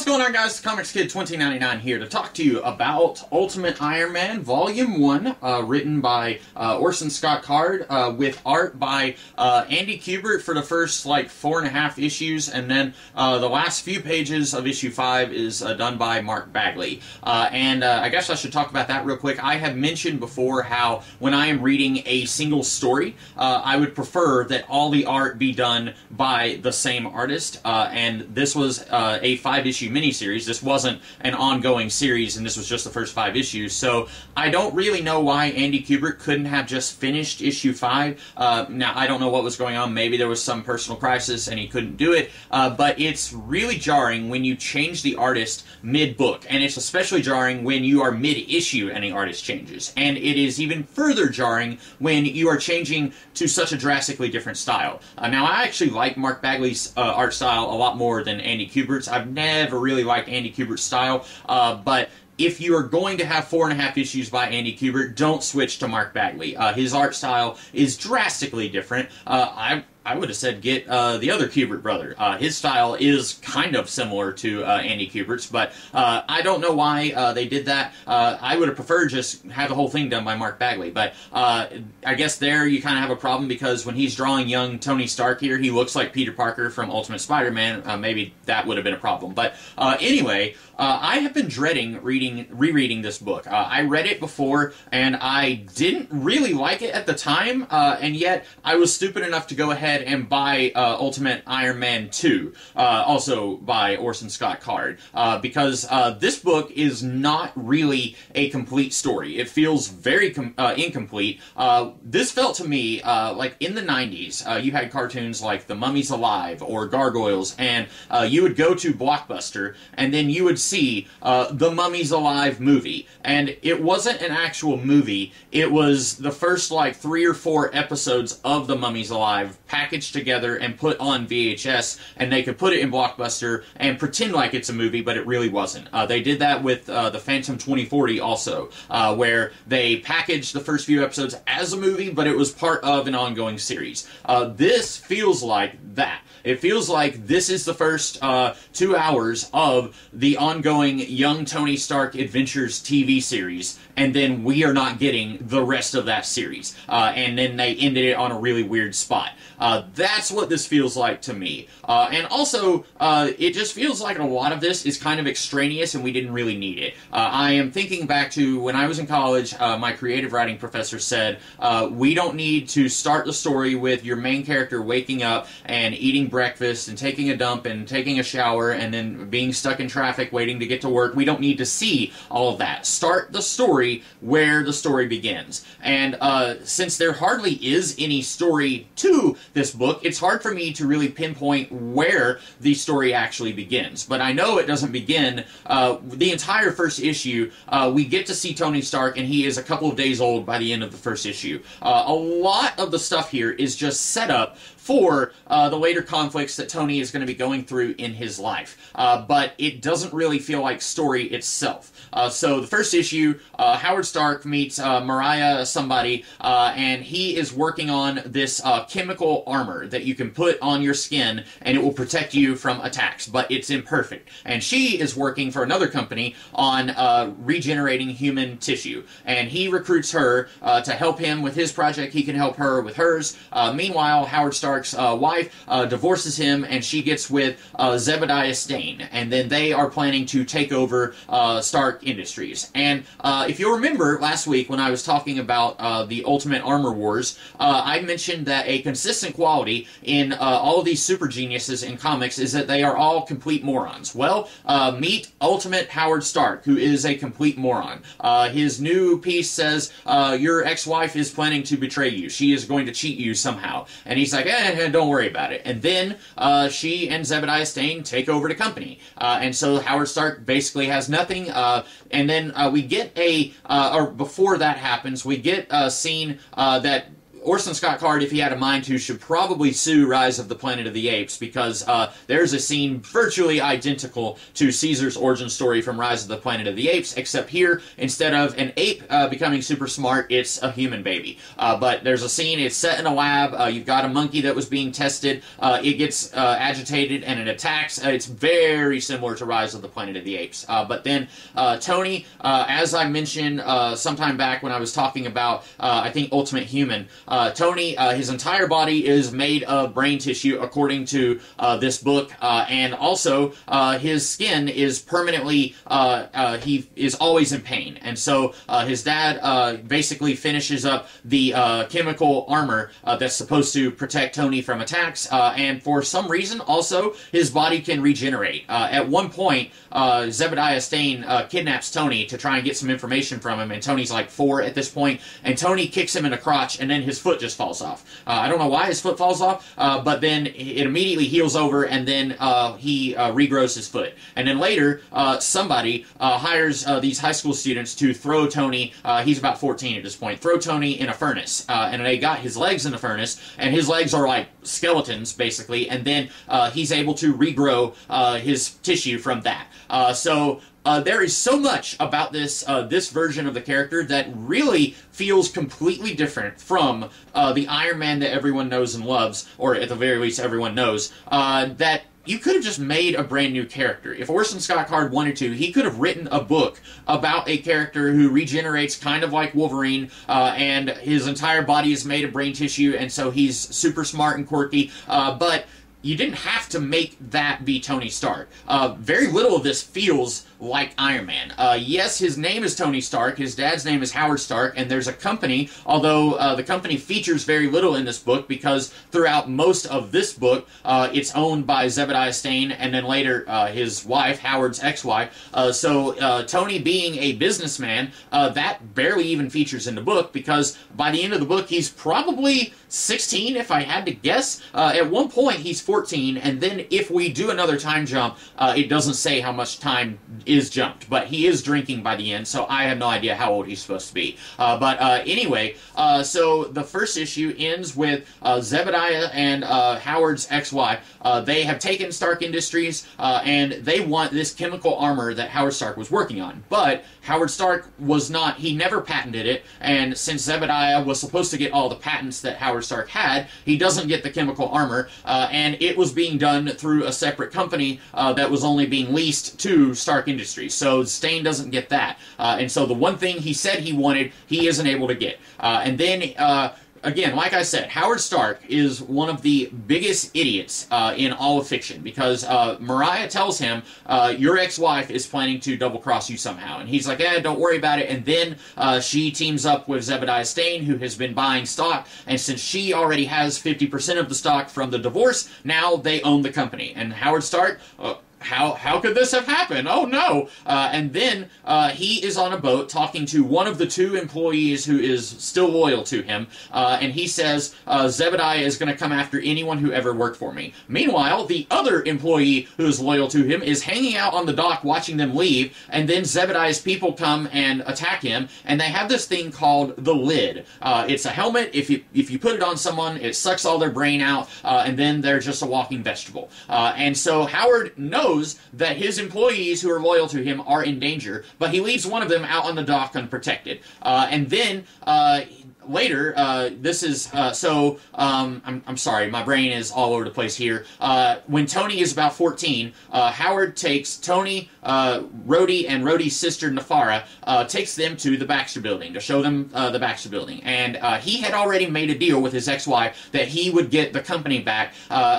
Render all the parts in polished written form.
What's going on, guys? Comics Kid 2099 here to talk to you about Ultimate Iron Man Volume 1, written by Orson Scott Card, with art by Andy Kubert for the first, 4.5 issues, and then the last few pages of issue 5 is done by Mark Bagley. I guess I should talk about that real quick. I have mentioned before how when I am reading a single story, I would prefer that all the art be done by the same artist, and this was a 5-issue miniseries. This wasn't an ongoing series, and this was just the first 5 issues, so I don't really know why Andy Kubert couldn't have just finished issue 5. Now, I don't know what was going on. Maybe there was some personal crisis and he couldn't do it, but it's really jarring when you change the artist mid-book, and it's especially jarring when you are mid-issue and the artist changes, and it is even further jarring when you are changing to such a drastically different style. Now, I actually like Mark Bagley's art style a lot more than Andy Kubert's. I've never really liked Andy Kubert's style, but if you are going to have 4.5 issues by Andy Kubert, don't switch to Mark Bagley. His art style is drastically different. I would have said get the other Kubert brother. His style is kind of similar to Andy Kubert's, but I don't know why they did that. I would have preferred just have the whole thing done by Mark Bagley, but I guess there you kind of have a problem because when he's drawing young Tony Stark here, he looks like Peter Parker from Ultimate Spider-Man. Maybe that would have been a problem. But anyway, I have been dreading rereading this book. I read it before, and I didn't really like it at the time, and yet I was stupid enough to go ahead and buy Ultimate Iron Man 2, also by Orson Scott Card, because this book is not really a complete story. It feels very incomplete. This felt to me like in the 90s, you had cartoons like The Mummy's Alive or Gargoyles, and you would go to Blockbuster, and then you would see The Mummy's Alive movie, and it wasn't an actual movie. It was the first 3 or 4 episodes of The Mummy's Alive packaged together and put on VHS, and they could put it in Blockbuster and pretend like it's a movie, but it really wasn't. They did that with the Phantom 2040 also, where they packaged the first few episodes as a movie, but it was part of an ongoing series. This feels like that. It feels like this is the first 2 hours of the ongoing Young Tony Stark Adventures TV series, and then we are not getting the rest of that series. And then they ended it on a really weird spot. That's what this feels like to me. And also, it just feels like a lot of this is kind of extraneous and we didn't really need it. I am thinking back to when I was in college, my creative writing professor said, we don't need to start the story with your main character waking up and eating breakfast and taking a dump and taking a shower and then being stuck in traffic waiting to get to work. We don't need to see all of that. Start the story where the story begins. And since there hardly is any story to this book, it's hard for me to really pinpoint where the story actually begins. But I know it doesn't begin. The entire first issue, we get to see Tony Stark, and he is a couple of days old by the end of the first issue. A lot of the stuff here is just set up for the later conflicts that Tony is going to be going through in his life. But it doesn't really feel like story itself. So the first issue, Howard Stark meets Mariah somebody, and he is working on this chemical armor that you can put on your skin, and it will protect you from attacks, but it's imperfect. And she is working for another company on regenerating human tissue, and he recruits her to help him with his project. He can help her with hers. Meanwhile, Howard Stark's wife divorces him, and she gets with Zebediah Stane, and then they are planning to take over Stark Industries. And if you'll remember last week when I was talking about the Ultimate Armor Wars, I mentioned that a consistent quality in all of these super geniuses in comics is that they are all complete morons. Well, meet Ultimate Howard Stark, who is a complete moron. His new piece says, your ex-wife is planning to betray you. She is going to cheat you somehow. And he's like, don't worry about it. And then she and Zebediah Stane take over the company. And so Howard Stark basically has nothing. And then we get or before that happens, we get a scene that Orson Scott Card, if he had a mind to, should probably sue Rise of the Planet of the Apes, because there's a scene virtually identical to Caesar's origin story from Rise of the Planet of the Apes, except here, instead of an ape becoming super smart, it's a human baby. But there's a scene, it's set in a lab, you've got a monkey that was being tested, it gets agitated and it attacks. It's very similar to Rise of the Planet of the Apes. But then Tony, as I mentioned sometime back when I was talking about, I think, Ultimate Human, Tony, his entire body is made of brain tissue, according to this book, and also his skin is permanently, he is always in pain. And so his dad basically finishes up the chemical armor that's supposed to protect Tony from attacks, and for some reason, also, his body can regenerate. At one point, Zebediah Stane kidnaps Tony to try and get some information from him, and Tony's like 4 at this point, and Tony kicks him in the crotch, and then his foot just falls off. I don't know why his foot falls off, but then it immediately heals over, and then he regrows his foot. And then later, somebody hires these high school students to throw Tony, he's about 14 at this point, throw Tony in a furnace. And they got his legs in the furnace, and his legs are like skeletons, basically, and then he's able to regrow his tissue from that. So there is so much about this this version of the character that really feels completely different from the Iron Man that everyone knows and loves, or at the very least everyone knows, that you could have just made a brand new character. If Orson Scott Card wanted to, he could have written a book about a character who regenerates kind of like Wolverine, and his entire body is made of brain tissue, and so he's super smart and quirky, but you didn't have to make that be Tony Stark. Very little of this feels like Iron Man. Yes, his name is Tony Stark, his dad's name is Howard Stark, and there's a company, although the company features very little in this book, because throughout most of this book, it's owned by Zebediah Stane, and then later his wife, Howard's ex-wife. So Tony being a businessman, that barely even features in the book, because by the end of the book, he's probably 16, if I had to guess. At one point, he's 14, and then if we do another time jump, it doesn't say how much time is jumped, but he is drinking by the end, so I have no idea how old he's supposed to be. But anyway, so the first issue ends with Zebediah and Howard's ex-wife. They have taken Stark Industries, and they want this chemical armor that Howard Stark was working on. But Howard Stark was not, he never patented it, and since Zebediah was supposed to get all the patents that Howard Stark had, he doesn't get the chemical armor, and it was being done through a separate company that was only being leased to Stark Industries. So Stane doesn't get that. And so the one thing he said he wanted, he isn't able to get. And then again, like I said, Howard Stark is one of the biggest idiots in all of fiction, because Mariah tells him, your ex-wife is planning to double-cross you somehow. And he's like, don't worry about it. And then she teams up with Zebediah Stane, who has been buying stock, and since she already has 50% of the stock from the divorce, now they own the company. And Howard Stark... How could this have happened? Oh no! And then he is on a boat talking to one of the 2 employees who is still loyal to him, and he says, Zebediah is going to come after anyone who ever worked for me. Meanwhile, the other employee who is loyal to him is hanging out on the dock watching them leave, and then Zebediah's people come and attack him, and they have this thing called the lid. It's a helmet. If you put it on someone, it sucks all their brain out, and then they're just a walking vegetable. And so Howard knows that his employees who are loyal to him are in danger, but he leaves one of them out on the dock unprotected. And then later, this is, I'm sorry, my brain is all over the place here. When Tony is about 14, Howard takes Tony, Rhodey, and Rhodey's sister, Nefara, takes them to the Baxter Building to show them the Baxter Building. And he had already made a deal with his ex-wife that he would get the company back,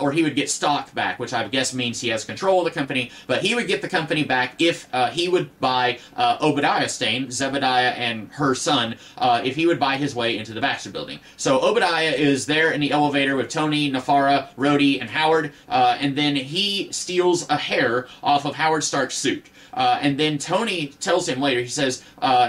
or he would get stock back, which I guess means he has control of the company, but he would get the company back if he would buy Obadiah Stane, Zebediah and her son, if he would buy his way into the Baxter Building. So Obadiah is there in the elevator with Tony, Nefara, Rhodey, and Howard, and then he steals a hair off of Howard Stark's suit. And then Tony tells him later, he says,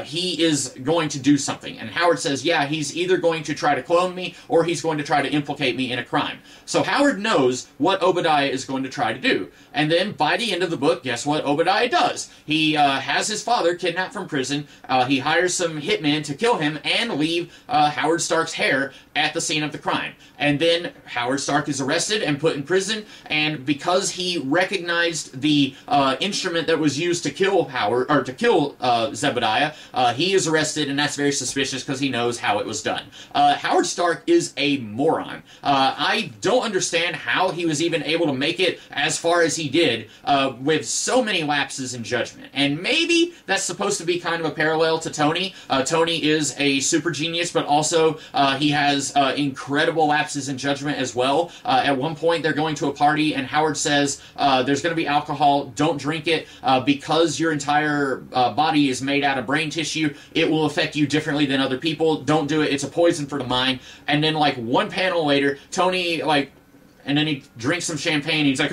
he is going to do something. And Howard says, yeah, he's either going to try to clone me, or he's going to try to implicate me in a crime. So Howard knows what Obadiah is going to try to do. And then then by the end of the book, guess what Obadiah does? He has his father kidnapped from prison. He hires some hitmen to kill him and leave Howard Stark's hair at the scene of the crime. And then Howard Stark is arrested and put in prison, and because he recognized the instrument that was used to kill Zebediah, he is arrested, and that's very suspicious because he knows how it was done. Howard Stark is a moron. I don't understand how he was even able to make it as far as he did with so many lapses in judgment. And maybe that's supposed to be kind of a parallel to Tony. Tony is a super genius, but also he has incredible lapses in judgment as well. At one point, they're going to a party, and Howard says, there's going to be alcohol, don't drink it, because your entire body is made out of brain tissue, it will affect you differently than other people, don't do it, it's a poison for the mind. And then, like, one panel later, Tony, like, and then he drinks some champagne, and he's like,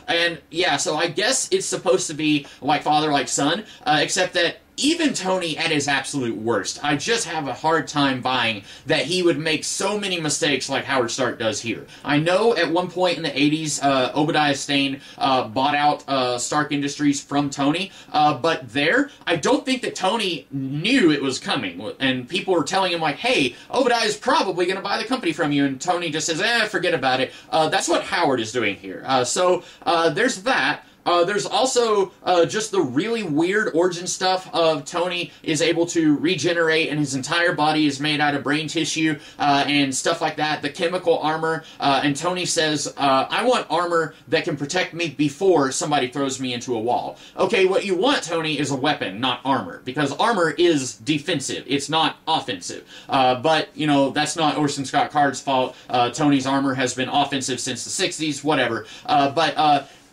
and yeah, so I guess it's supposed to be like father, like son, except that even Tony at his absolute worst, I just have a hard time buying that he would make so many mistakes like Howard Stark does here. I know at one point in the 80s, Obadiah Stane bought out Stark Industries from Tony, but there, I don't think that Tony knew it was coming, and people were telling him like, hey, Obadiah's probably going to buy the company from you, and Tony just says, forget about it. That's what Howard is doing here. So there's that. There's also just the really weird origin stuff of Tony is able to regenerate and his entire body is made out of brain tissue and stuff like that. The chemical armor, and Tony says, I want armor that can protect me before somebody throws me into a wall. Okay, what you want, Tony, is a weapon, not armor, because armor is defensive. It's not offensive. But, you know, that's not Orson Scott Card's fault. Tony's armor has been offensive since the 60s, whatever.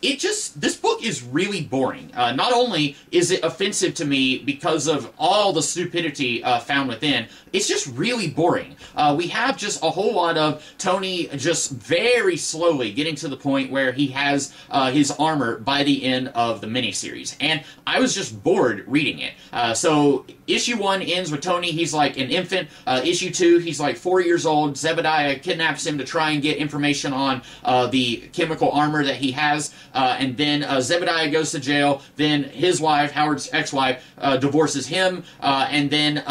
This book is really boring. Not only is it offensive to me because of all the stupidity found within, it's just really boring. We have just a whole lot of Tony just very slowly getting to the point where he has his armor by the end of the miniseries. And I was just bored reading it. So issue 1 ends with Tony, he's like an infant. Issue 2, he's like 4 years old. Zebediah kidnaps him to try and get information on the chemical armor that he has. And then Zebediah goes to jail. Then his wife, Howard's ex-wife, divorces him. And then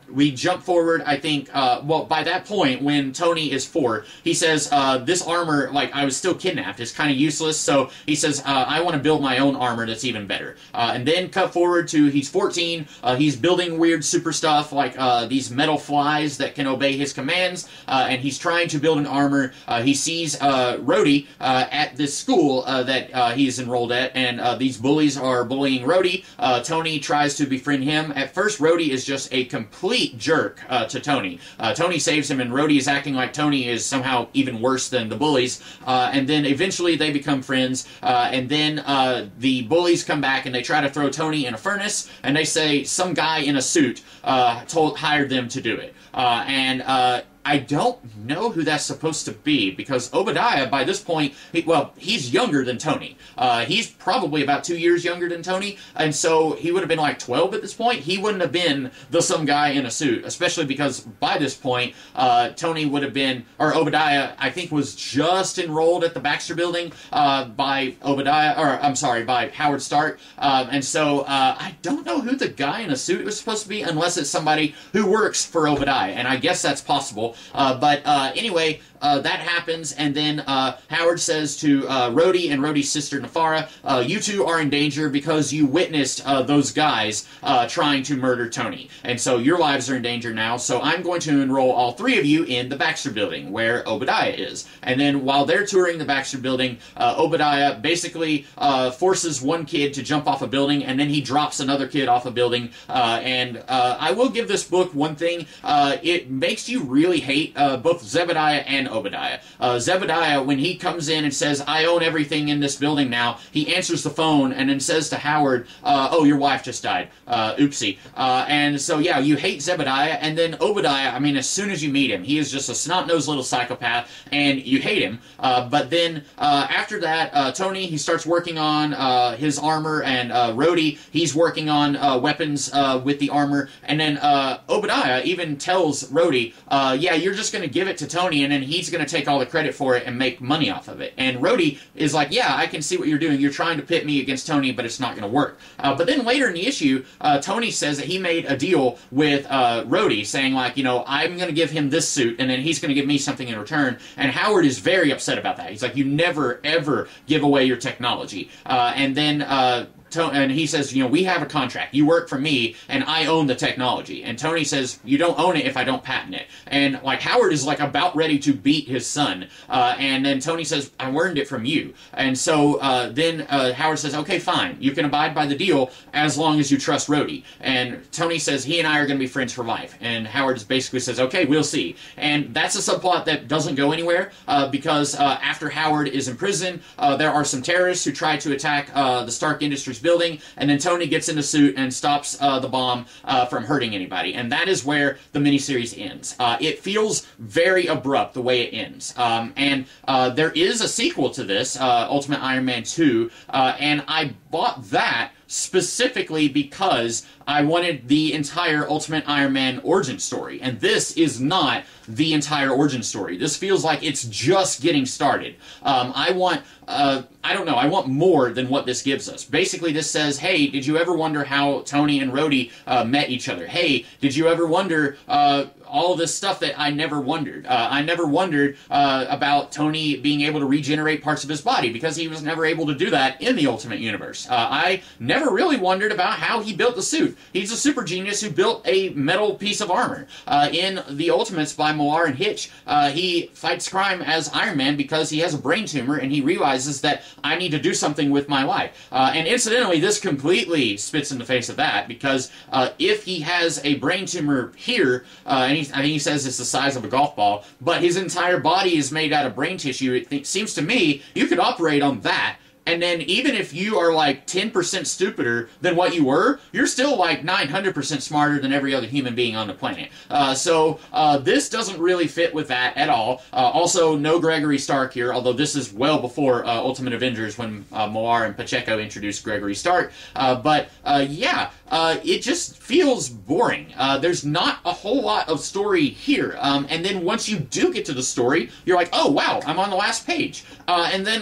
we jump forward, I think, well, by that point, when Tony is 4, he says, this armor, like, I was still kidnapped, is kind of useless, so he says, I want to build my own armor that's even better. And then cut forward to, he's 14, he's building weird super stuff, like these metal flies that can obey his commands, and he's trying to build an armor. He sees Rhodey at this school that he's enrolled at, and these bullies are bullying Rhodey. Tony tries to befriend him. At first, Rhodey is just a complete jerk to Tony. Tony saves him, and Rhodey is acting like Tony is somehow even worse than the bullies. And then eventually they become friends. And then the bullies come back and they try to throw Tony in a furnace. And they say some guy in a suit hired them to do it. I don't know who that's supposed to be, because Obadiah, by this point, he's younger than Tony. He's probably about 2 years younger than Tony, and so he would have been like 12 at this point. He wouldn't have been some guy in a suit, especially because by this point, Tony would have been, or Obadiah, I think, was just enrolled at the Baxter Building by Howard Stark. And so I don't know who the guy in a suit was supposed to be, unless it's somebody who works for Obadiah, and I guess that's possible. Anyway, that happens, and then Howard says to Rhodey and Rhodey's sister Nefara, you two are in danger because you witnessed those guys trying to murder Tony. And so your lives are in danger now, so I'm going to enroll all 3 of you in the Baxter Building, where Obadiah is. And then while they're touring the Baxter Building, Obadiah basically forces one kid to jump off a building, and then he drops another kid off a building. I will give this book one thing. It makes you really hate both Zebediah and Obadiah. Zebediah, when he comes in and says, I own everything in this building now, he answers the phone and then says to Howard, oh, your wife just died. Oopsie. And so, yeah, you hate Zebediah, and then Obadiah, I mean, as soon as you meet him, he is just a snot-nosed little psychopath, and you hate him. But then, after that, Tony, he starts working on his armor, and Rhodey, he's working on weapons with the armor, and then Obadiah even tells Rhodey, yeah, you're just going to give it to Tony, and then he's going to take all the credit for it and make money off of it. And Rhodey is like, yeah, I can see what you're doing. You're trying to pit me against Tony, but it's not going to work. But then later in the issue, Tony says that he made a deal with Rhodey, saying like, you know, I'm going to give him this suit, and then he's going to give me something in return. And Howard is very upset about that. He's like, you never, ever give away your technology. And then and he says, you know, we have a contract. You work for me, and I own the technology. And Tony says, you don't own it if I don't patent it. And, like, Howard is, like, about ready to beat his son. And then Tony says, I learned it from you. And so then Howard says, okay, fine. You can abide by the deal as long as you trust Rhodey. And Tony says, he and I are going to be friends for life. And Howard basically says, okay, we'll see. And that's a subplot that doesn't go anywhere because after Howard is in prison, there are some terrorists who try to attack the Stark Industries building, and then Tony gets in the suit and stops the bomb from hurting anybody. And that is where the miniseries ends. It feels very abrupt the way it ends. And there is a sequel to this, Ultimate Iron Man 2, and I bought that specifically because I wanted the entire Ultimate Iron Man origin story, and this is not the entire origin story. This feels like it's just getting started. I don't know, I want more than what this gives us. Basically, this says, hey, did you ever wonder how Tony and Rhodey met each other? Hey, did you ever wonder all this stuff that I never wondered? I never wondered about Tony being able to regenerate parts of his body, because he was never able to do that in the Ultimate Universe. I never really wondered about how he built the suit. He's a super genius who built a metal piece of armor. In the Ultimates by Millar and Hitch, he fights crime as Iron Man because he has a brain tumor, and he realizes that I need to do something with my life. And incidentally, this completely spits in the face of that, because if he has a brain tumor here, and I think he says it's the size of a golf ball, but his entire body is made out of brain tissue, it seems to me you could operate on that. And then even if you are like 10% stupider than what you were, you're still like 900% smarter than every other human being on the planet. So this doesn't really fit with that at all. Also, no Gregory Stark here, although this is well before Ultimate Avengers when Millar and Pacheco introduced Gregory Stark. Yeah, it just feels boring. There's not a whole lot of story here. And then once you do get to the story, you're like, oh wow, I'm on the last page. And then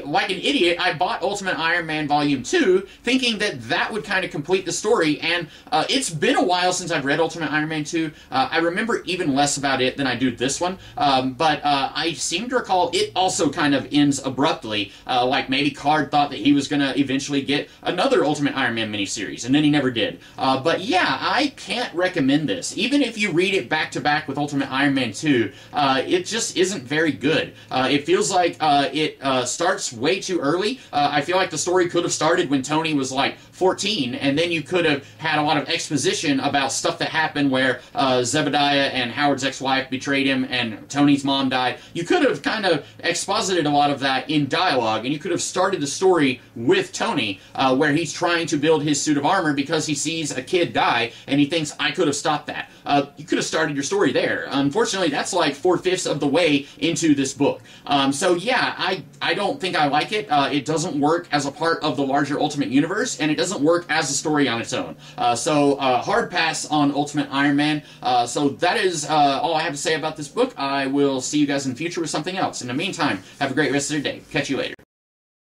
like an idiot, I bought Ultimate Iron Man Volume 2 thinking that that would kind of complete the story, and it's been a while since I've read Ultimate Iron Man 2. I remember even less about it than I do this one, but I seem to recall it also kind of ends abruptly, like maybe Card thought that he was going to eventually get another Ultimate Iron Man miniseries, and then he never did. But yeah, I can't recommend this. Even if you read it back-to-back with Ultimate Iron Man 2, it just isn't very good. It feels like it starts way too early. I feel like the story could have started when Tony was like 14, and then you could have had a lot of exposition about stuff that happened where Zebediah and Howard's ex-wife betrayed him and Tony's mom died. You could have kind of exposited a lot of that in dialogue, and you could have started the story with Tony, where he's trying to build his suit of armor because he sees a kid die, and he thinks, I could have stopped that. You could have started your story there. Unfortunately, that's like 4/5 of the way into this book. So yeah, I don't think I like it. It doesn't work as a part of the larger Ultimate Universe, and it doesn't work as a story on its own. Hard pass on Ultimate Iron Man. So that is all I have to say about this book. I will see you guys in the future with something else. In the meantime, have a great rest of your day. Catch you later.